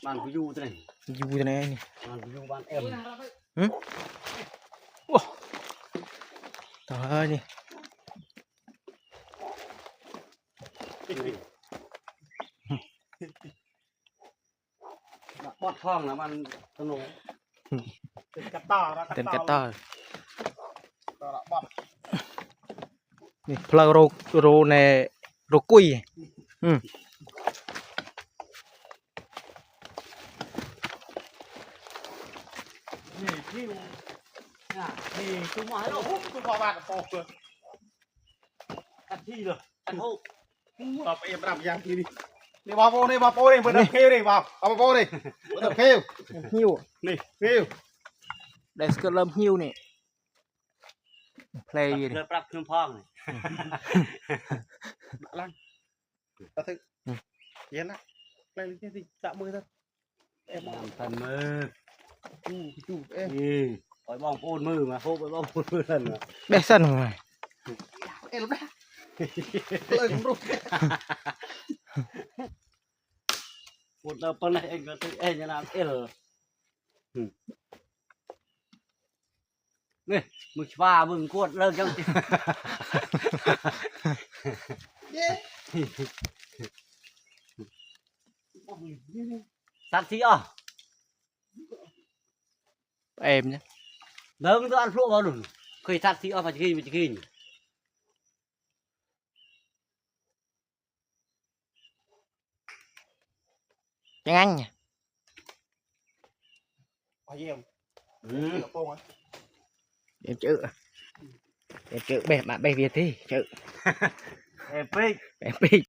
bạn cứ du thế này này bạn cứ du bạn em trời ơi đi bọt phong là bạn tôi nổ tên cắt to đó tên cắt to là bọtนี่พลาโรในโรกุยนี่ที่นี่คือหมายเรา คุณพ่อบ้านโปกเลย กันที่เลยกันหก เอาไปเอ็มรับยังทีนี้นี่บอลโปนี่บอลโปนี่เปิดเคียวนี่บอลเอาโปนี่เปิดเคียว หิ้ว นี่เคียว ได้สก็เริ่มหิ้วนี่เพลย์ เรือปรับเครื่องพ่องนี่ ลังตะทึกเย็นนะไปเลยที่จับมือท่านเอ็ม thần mơ จูเอ็ม นี่ปล่อยบ้องโอนมือมาโคไปบ้องโอนมือนั่นนะ ได้สั้นหน่อย เอ็มนะเลยรู้ ปวดเปิ้ลเองก็ตึเองจะนำเอลนี่มึงว่ามึงกวดเลิกจัง สัตว์ที่อ่ะ เอ็มเนี่ย เดินตัวอันพลุมาหนุนเคยสัตว์ที่อ่ะมาจะกิน ยังไง ไปเยี่ยม โปง เอ็มเจอแบบมาแบบเวียดที่เจอ เอ้ปิ๊ก แบบปี